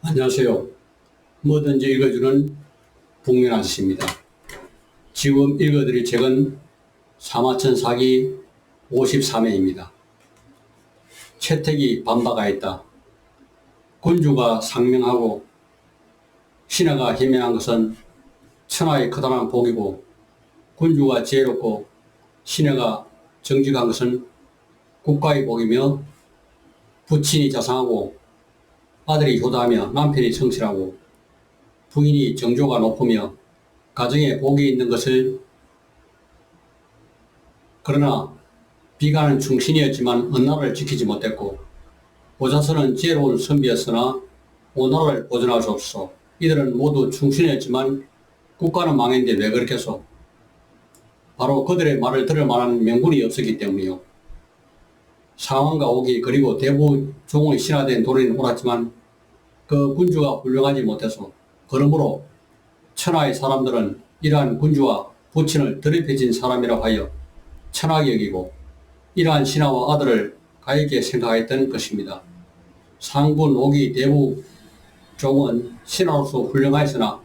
안녕하세요. 뭐든지 읽어주는 북면 아저씨입니다. 지금 읽어드릴 책은 사마천 사기 53회입니다. 채택이 반박하였다. 군주가 상명하고 신하가 희명한 것은 천하의 커다란 복이고, 군주가 지혜롭고 신하가 정직한 것은 국가의 복이며, 부친이 자상하고 아들이 효도하며 남편이 성실하고 부인이 정조가 높으며 가정에 복이 있는 것을. 그러나 비가는 충신이었지만 언나라를 지키지 못했고, 오자선은 지혜로운 선비였으나 오나라를 보존할 수 없어. 이들은 모두 충신이었지만 국가는 망했는데 왜 그렇게 해서? 바로 그들의 말을 들을 만한 명분이 없었기 때문이요. 상황과 오기 그리고 대부종의 신하된 도리는 옳았지만 그 군주가 훌륭하지 못해서, 그러므로 천하의 사람들은 이러한 군주와 부친을 더럽혀진 사람이라고 하여 천하게 여기고 이러한 신하와 아들을 가볍게 생각했던 것입니다. 상군, 오기, 대부종은 신하로서 훌륭하였으나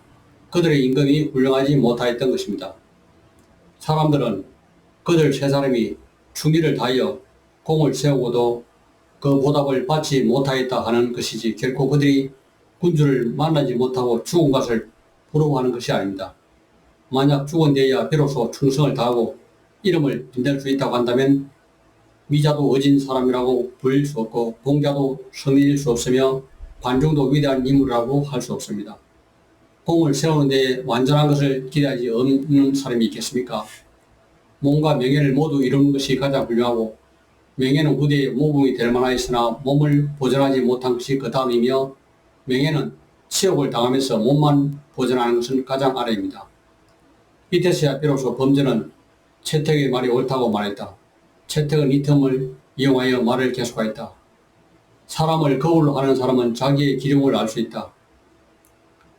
그들의 임금이 훌륭하지 못하였던 것입니다. 사람들은 그들 세 사람이 충의를 다하여 공을 세우고도 그 보답을 받지 못하였다 하는 것이지, 결코 그들이 군주를 만나지 못하고 죽은 것을 부러워하는 것이 아닙니다. 만약 죽은 뒤에야 비로소 충성을 다하고 이름을 빛낼 수 있다고 한다면 미자도 어진 사람이라고 불릴 수 없고, 공자도 성인일 수 없으며 관중도 위대한 인물이라고 할 수 없습니다. 공을 세우는 데 완전한 것을 기대하지 없는 사람이 있겠습니까? 몸과 명예를 모두 이루는 것이 가장 훌륭하고, 명예는 후대에 모범이 될 만하였으나 몸을 보존하지 못한 것이 그 다음이며, 명예는 치욕을 당하면서 몸만 보존하는 것은 가장 아래입니다. 이때서야 비로소 범죄는 채택의 말이 옳다고 말했다. 채택은 이 틈을 이용하여 말을 계속하였다. 사람을 거울로 하는 사람은 자기의 기름을 알 수 있다.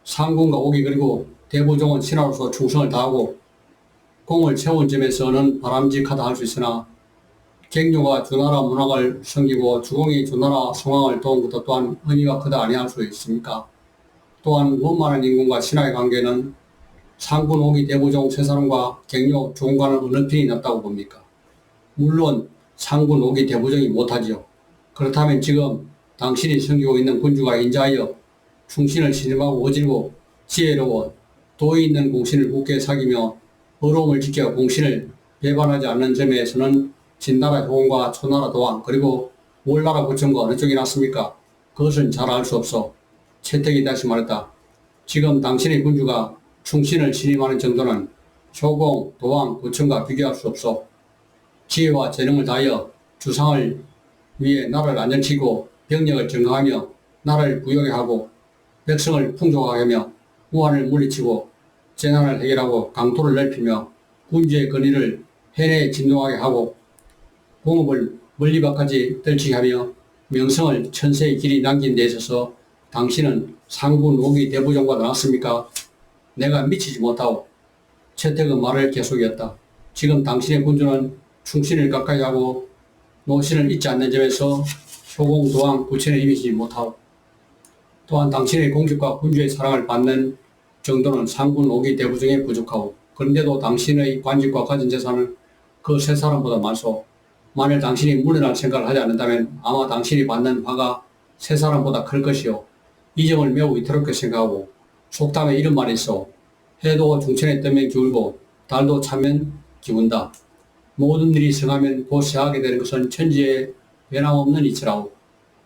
상군과 오기 그리고 대부종은 신하로서 충성을 다하고 공을 채운 점에서는 바람직하다 할 수 있으나, 객류가 주나라 문학을 섬기고 주공이 주나라 성왕을 도운 것도 또한 의미가 크다 아니할 수 있습니까? 또한 원만한 인군과 신하의 관계는 상군, 오기, 대부종 세 사람과 객류, 주공과는 어느 편이 낫다고 봅니까? 물론 상군, 오기, 대부종이 못하지요. 그렇다면 지금 당신이 섬기고 있는 군주가 인자하여 충신을 신임하고 어질고 지혜로워 도의 있는 공신을 굳게 사귀며 어로움을 지켜 공신을 배반하지 않는 점에서는 진나라 효공과 초나라 도왕 그리고 월나라 부천과 어느 쪽이 낫습니까? 그것은 잘 알 수 없어. 채택이 다시 말했다. 지금 당신의 군주가 충신을 신임하는 정도는 효공, 도왕, 부천과 비교할 수 없어. 지혜와 재능을 다하여 주상을 위해 나라를 안정시키고 병력을 증강하며 나라를 부유하게 하고 백성을 풍족하게 하며 우환을 물리치고 재난을 해결하고 강토를 넓히며 군주의 권위를 해내에 진동하게 하고 공업을 멀리밖까지 떨치게 하며 명성을 천세의 길이 남긴 데 있어서 당신은 상군, 오기, 대부종과 낫습니까? 내가 미치지 못하오. 채택은 말을 계속이었다. 지금 당신의 군주는 충신을 가까이 하고 노신을 잊지 않는 점에서 효공, 도왕, 부천에 이미지 못하오. 또한 당신의 공직과 군주의 사랑을 받는 정도는 상군, 오기, 대부종에 부족하오. 그런데도 당신의 관직과 가진 재산은 그 세 사람보다 많소. 만일 당신이 물러날 생각을 하지 않는다면 아마 당신이 받는 화가 세 사람보다 클 것이요. 이 점을 매우 위태롭게 생각하고, 속담에 이런 말이 있어. 해도 중천에 뜨면 기울고 달도 차면 기운다. 모든 일이 성하면 곧 새하게 되는 것은 천지에 변함없는 이치라오.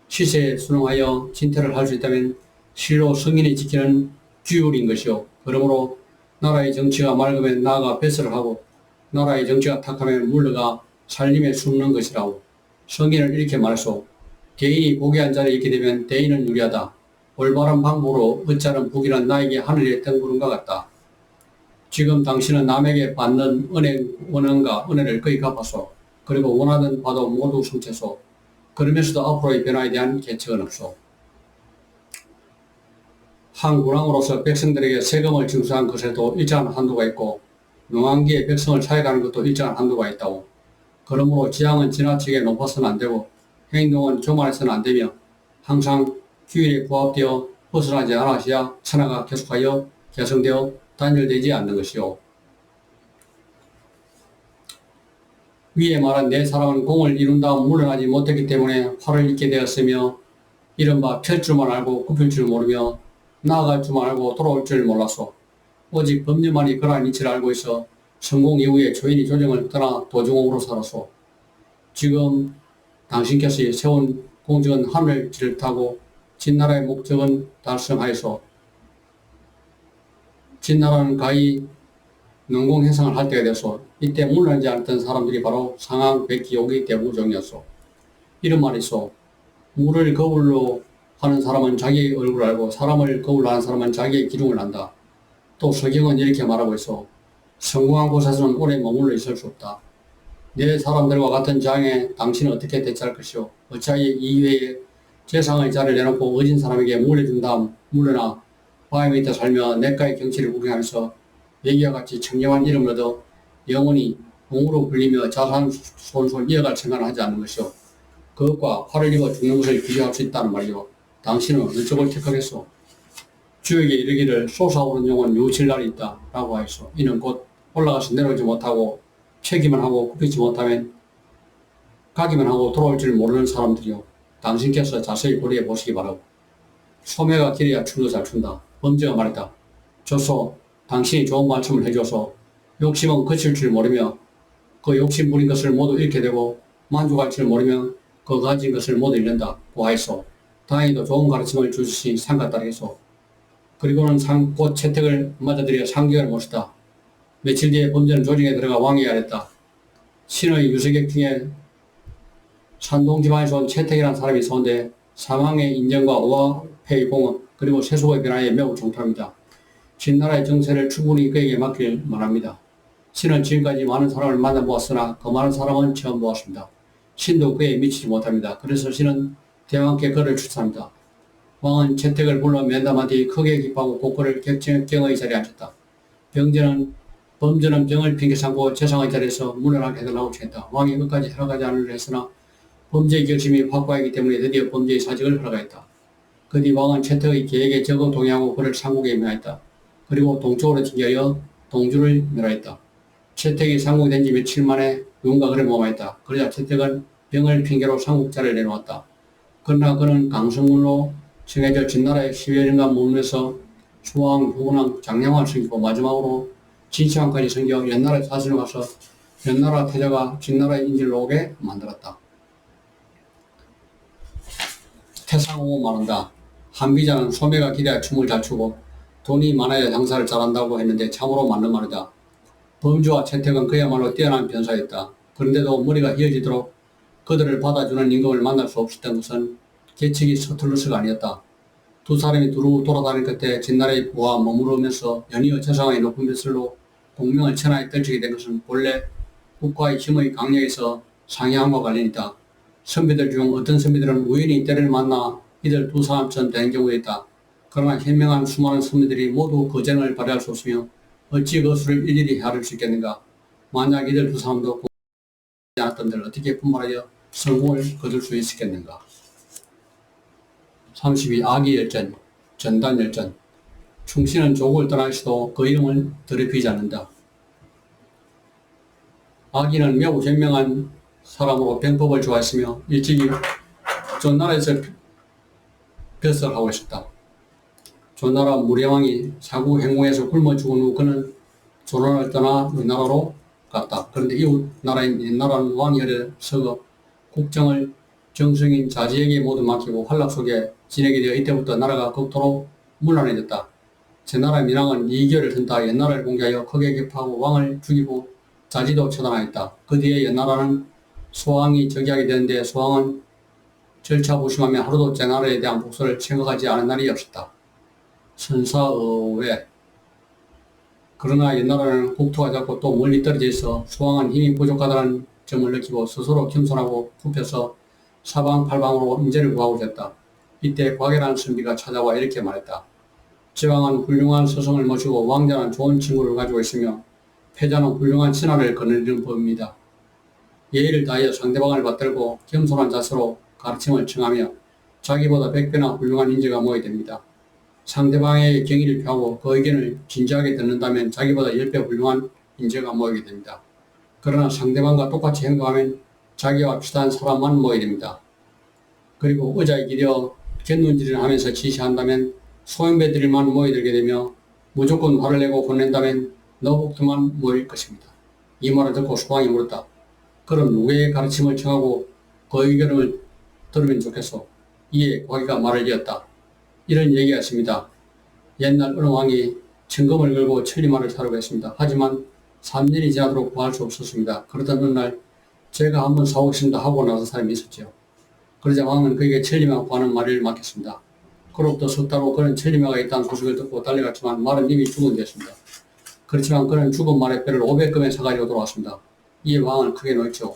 시세에 순응하여 진퇴를 할 수 있다면 실로 성인이 지키는 규율인 것이요. 그러므로 나라의 정치가 맑으면 나아가 배설을 하고 나라의 정치가 탁하면 물러가 살림에 숨는 것이라고. 성인은 이렇게 말했소. 개인이 고귀한 자리에 있게 되면 대인은 유리하다. 올바른 방법으로 어찌하는 북이란 나에게 하늘의 덩구름과 같다. 지금 당신은 남에게 받는 원한과 은혜를 거의 갚았소. 그리고 원하는 바도 모두 성취했소. 그러면서도 앞으로의 변화에 대한 계책은 없소. 한 군왕으로서 백성들에게 세금을 징수한 것에도 일정한 한도가 있고, 농한기에 백성을 사역하는 것도 일정한 한도가 있다고. 그러므로 지향은 지나치게 높아서는 안 되고 행동은 교만해서는 안 되며 항상 규율에 부합되어 벗어나지 않아야 천하가 계속하여 개성되어 단절되지 않는 것이요. 위에 말한 네 사람은 공을 이룬 다음 물러나지 못했기 때문에 화를 입게 되었으며 이른바 펼 줄만 알고 굽힐 줄 모르며 나아갈 줄만 알고 돌아올 줄 몰랐소. 오직 법률만이 그러한 이치를 알고 있어 성공 이후에 조인이 조정을 떠나 도중옥으로 살았소. 지금 당신께서 세운 공직은 하늘길을 타고 진나라의 목적은 달성하여서 진나라는 가히 농공해상을 할 때가 되었소. 이때 물러나지 않았던 사람들이 바로 상황, 백기옥의 대부종이었소. 이런 말이 있어. 물을 거울로 하는 사람은 자기의 얼굴을 알고 사람을 거울로 하는 사람은 자기의 기둥을 안다. 또 서경은 이렇게 말하고 있어. 성공한 곳에서는 오래 머물러 있을 수 없다. 내 사람들과 같은 장에 당신은 어떻게 대처할 것이오? 어차피 이외에 재상의 자를 내놓고 어진 사람에게 물려준 다음 물러나 바위 밑에 살며 내과의 경치를 구경하면서 얘기와 같이 청렴한 이름을 얻어 영원히 공으로 불리며 자산손손 이어갈 생각을 하지 않는 것이오. 그것과 화를 입어 죽는 것을 비교할 수 있다는 말이오. 당신은 어느 쪽을 택하겠소? 주에게 이르기를 솟아오르는 영은 유칠 날이 있다 라고 하였소. 이는 곧 올라가서 내려오지 못하고 채기만 하고 굽히지 못하면 가기만 하고 돌아올 줄 모르는 사람들이요. 당신께서 자세히 고려해 보시기 바라고. 소매가 길어야 춤도 잘 춘다. 범죄가 말했다. 조소, 당신이 좋은 말씀을 해줘서 욕심은 그칠 줄 모르며 그 욕심 부린 것을 모두 잃게 되고 만족할 줄 모르며 그 가진 것을 모두 잃는다. 고하였소. 다행히도 좋은 가르침을 주시니 상가따르겠소. 그리고는 곧 채택을 맞아들여 상경을 모시다. 며칠 뒤에 범죄는 조정에 들어가 왕에게 아랬다. 신의 유색객 중에 산동 지방에서 온 채택이라는 사람이 있었는데 사망의 인정과 오화폐의 공헌 그리고 세속의 변화에 매우 정탐합니다. 진나라의 정세를 충분히 그에게 맡길 만합니다. 신은 지금까지 많은 사람을 만나보았으나 그 많은 사람은 처음 보았습니다. 신도 그에 미치지 못합니다. 그래서 신은 대왕께 그를 추천합니다. 왕은 채택을 불러 면담한 뒤 크게 기뻐하고 고코를 경의 자리에 앉혔다. 범죄는 병을 핑계 삼고 재상의 자리에서 물러나게 해달라고 청했다. 왕이 끝까지 허락하지 않으려 했으나 범죄의 결심이 확고하기 때문에 드디어 범죄의 사직을 허락하였다. 그 뒤 왕은 채택의 계획에 적극 동의하고 그를 상국에 임명했다. 그리고 동쪽으로 징계하여 동주를 멸하였다. 채택이 상국이 된 지 며칠 만에 누군가 그를 모함했다. 그러자 채택은 병을 핑계로 상국자를 내놓았다. 그러나 그는 강성군로 정해져 진나라에 10여 년간 머물면서 수왕, 후군왕, 장량왕을 섬기고 마지막으로 진시황까지 섬겨 옛날의 사신을 가서 옛나라 태자가 진나라의 인지를 오게 만들었다. 태상홍은 말한다. 한비자는 소매가 길어야 춤을 잘 추고 돈이 많아야 장사를 잘한다고 했는데 참으로 맞는 말이다. 범주와 채택은 그야말로 뛰어난 변사였다. 그런데도 머리가 휘어지도록 그들을 받아주는 임금을 만날 수 없었던 것은 계책이 서툴러서가 아니었다. 두 사람이 두루 돌아다닐 끝에 진나라의 부와 머무르면서 연이어 재상의 높은 벼슬로 공명을 천하에 떨치게 된 것은 본래 국가의 힘의 강력에서 상이함과 관련이 있다. 선비들 중 어떤 선비들은 우연히 때를 만나 이들 두 사람처럼 된 경우도 있다. 그러나 현명한 수많은 선비들이 모두 그 재능을 발휘할 수 없으며 어찌 그 수를 일일이 헤아릴 수 있겠는가. 만약 이들 두 사람도 공부하지 않았던들 어떻게 분발하여 성공을 거둘 수 있었겠는가. 32. 아기열전, 전단열전. 충신은 조국을 떠날 수도 그 이름을 더럽히지 않는다. 아기는 매우 현명한 사람으로 병법을 좋아했으며 일찍이 조나라에서 벼슬을 하고 있었다. 조나라 무량왕이 사구 행궁에서 굶어 죽은 후 그는 조나라를 떠나 위나라로 갔다. 그런데 이웃 나라인 옛나라는 왕이 어려서 국정을 정승인 자지에게 모두 맡기고 환락 속에 지내게 되어 이때부터 나라가 극도로 문란해졌다. 제나라 민왕은 이결을 든다 옛나라를 공개하여 크게 격파하고 왕을 죽이고 자지도 처단하였다. 그 뒤에 옛나라는 소왕이 즉위하게 되는데 소왕은 절차부심하며 하루도 제나라에 대한 복수를 생각하지 않은 날이 없었다. 선사의외. 그러나 옛나라는 국토가 작고 또 멀리 떨어져 있어 소왕은 힘이 부족하다는 점을 느끼고 스스로 겸손하고 굽혀서 사방팔방으로 임재를 구하고 있었다. 이때 곽이라는 선비가 찾아와 이렇게 말했다. 제왕은 훌륭한 스승을 모시고 왕자는 좋은 친구를 가지고 있으며 패자는 훌륭한 신하를 거느리는 법입니다. 예의를 다하여 상대방을 받들고 겸손한 자세로 가르침을 청하며 자기보다 100배나 훌륭한 인재가 모여야 됩니다. 상대방의 경의를 표하고 그 의견을 진지하게 듣는다면 자기보다 10배 훌륭한 인재가 모이게 됩니다. 그러나 상대방과 똑같이 행동하면 자기와 비슷한 사람만 모이게 됩니다. 그리고 의자에 기대어 곁눈질을 하면서 지시한다면 소형배들만 모여들게 되며 무조건 화를 내고 혼낸다면 너복들만 모일 것입니다. 이 말을 듣고 소왕이 물었다. 그럼 누구의 가르침을 청하고 그 의견을 들으면 좋겠소? 이에 과기가 말을 이었다. 이런 얘기였습니다. 옛날 어느 왕이 천금을 걸고 천리마를 사려고 했습니다. 하지만 3년이 지나도록 구할 수 없었습니다. 그러던 어느 날 제가 한번 사오겠습니다 하고 나서 사람이 있었죠. 그러자 왕은 그에게 천리마 구하는 말을 맡겼습니다. 그로부터 석 달 후 그는 천리마가 있다는 소식을 듣고 달려갔지만 말은 이미 죽은 데였습니다. 그렇지만 그는 죽은 말의 뼈를 500금에 사가지고 돌아왔습니다. 이에 왕은 크게 놀죠.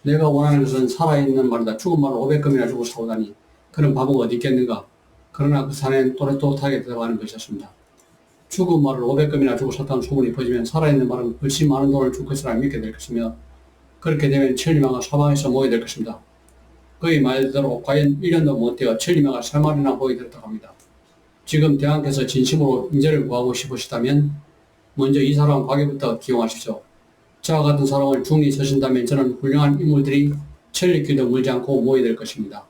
내가 원하는 것은 살아있는 말이다. 죽은 말을 500금이나 주고 사오다니. 그런 바보가 어디 있겠는가. 그러나 그 산엔 또렷하게 들어가는 것이었습니다. 죽은 말을 500금이나 주고 샀다는 소문이 퍼지면 살아있는 말은 훨씬 많은 돈을 줄 것이라 믿게 될 것이며 그렇게 되면 천리마가 사방에서 모이게 될 것입니다. 그의 말대로 과연 1년도 못 되어 천리마가 3마리나 모이들었다고 합니다. 지금 대왕께서 진심으로 인재를 구하고 싶으시다면 먼저 이 사람 과기부터 기용하십시오. 저와 같은 사람을 중리 서신다면 저는 훌륭한 인물들이 천리길도 물지 않고 모이게 될 것입니다.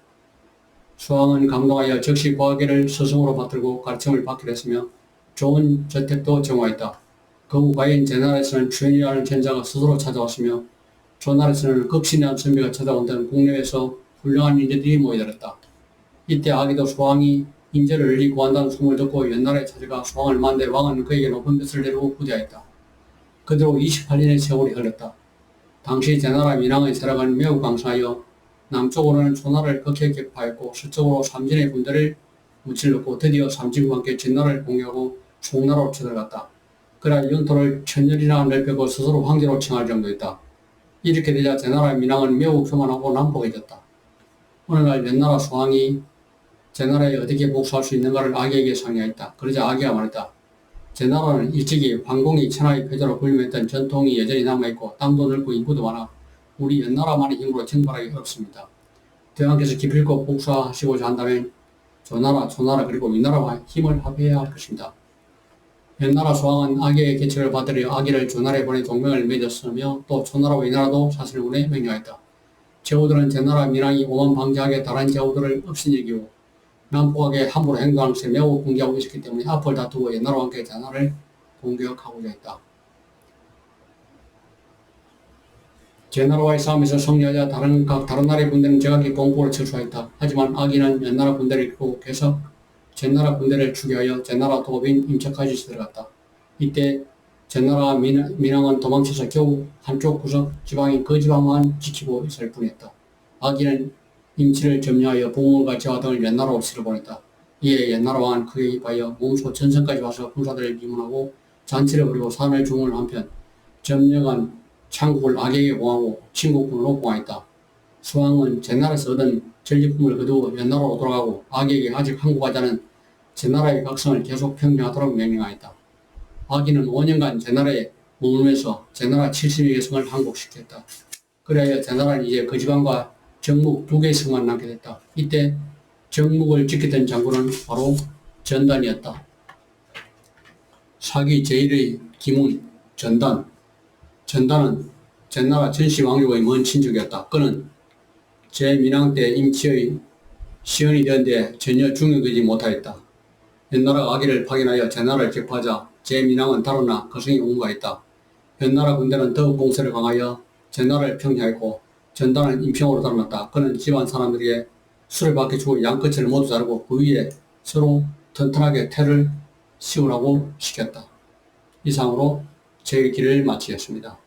수왕은 감동하여 즉시 과기를 스승으로 받들고 가르침을 받기로 했으며 좋은 저택도 정화했다. 그 후 과연 제나라에서는 주연이라는 전자가 스스로 찾아왔으며 조나라에서는 극신이라는 선비가 찾아온 등 국내에서 훌륭한 인재들이 모여들었다. 이때 아기도 수왕이 인재를 널리 구한다는 소문을 듣고 연나라에 찾아가 수왕을 만대 왕은 그에게 높은 빚을 내리고 부대하였다. 그대로 28년의 세월이 흘렀다. 당시 제나라 민왕의 세력은 매우 강성하여 남쪽으로는 조나라를 극히 격파했고 서쪽으로 삼진의 군대를 무찔렀고 드디어 삼진과 함께 진나라를 공격하고 송나라로 쳐들어갔다. 그러나 영토를 천년이나 넓혔고 스스로 황제로 칭할 정도였다. 이렇게 되자 제나라 민왕은 매우 교만하고 난폭해졌다. 어느 날 연나라 수왕이 제나라에 어떻게 복수할 수 있는가를 아기에게 상의했다. 그러자 아기가 말했다. 제나라는 일찍이 황공이 천하의 패자로 불림했던 전통이 여전히 남아있고 땅도 넓고 인구도 많아 우리 연나라만의 힘으로 정발하기 어렵습니다. 대왕께서 기필코 복수하시고자 한다면 조나라, 초나라 그리고 위나라와 힘을 합해야 할 것입니다. 연나라 수왕은 아기의 계책을 받들여 아기를 조나라에 보내 동맹을 맺었으며 또 초나라와 위나라도 사슬을 보내 명령하였다. 제후들은 제나라 민왕이 오만방자하게 다른 제후들을 없인 여기고 난폭하게 함부로 행동하는 것에 매우 공개하고 있었기 때문에 앞을 다투고 연나라와 함께 제나라를 공격하고자 했다. 제나라와의 싸움에서 승리하자 다른 나라의 군대는 제각기 공포를 철수하였다. 하지만 아기는 연나라 군대를 이끌고 계속 제나라 군대를 추격하여 제나라 도읍인 임척까지 들어갔다. 이때 제나라 민왕은 도망쳐서 겨우 한쪽 구석 지방인 그 지방만 지키고 있을 뿐이었다. 아기는 임치를 점령하여 부모과 제와 등을 연나라로 실어보냈다. 이에 연나라 왕은 크게 기뻐하여 몸소 전선까지 와서 군사들을 미문하고 잔치를 벌이고 산을 중흥을 한편 점령한 창국을 아기에게 봉하고 친국군으로 봉하였다. 수왕은 제나라에서 얻은 전리품을 거두어 연나라로 돌아가고 아기에게 아직 항구하지 않은 제나라의 각성을 계속 평정하도록 명령하였다. 아기는 5년간 제나라에 머물면서 제나라 70여 개 성을 항복시켰다. 그래야 제나라는 이제 그 지방과 정묵 2개의 성만 남게 됐다. 이때 정묵을 지켰던 장군은 바로 전단이었다. 사기 제1의 기문 전단. 전단은 제나라 전시왕족의 먼 친족이었다. 그는 제민왕 때 임치의 시연이 되었는데 전혀 중용되지 못하였다. 연나라가 아기를 파견하여 제나라를 격파하자 제민왕은 달아나 그 성에 응거했다. 연나라 군대는 더욱 공세를 강하여 제나라를 평정했고 전단은 임평으로 달아났다. 그는 집안 사람들에게 술을 받게 주고 양끝을 모두 자르고 그 위에 서로 튼튼하게 태를 씌우라고 시켰다. 이상으로 제 길을 마치겠습니다.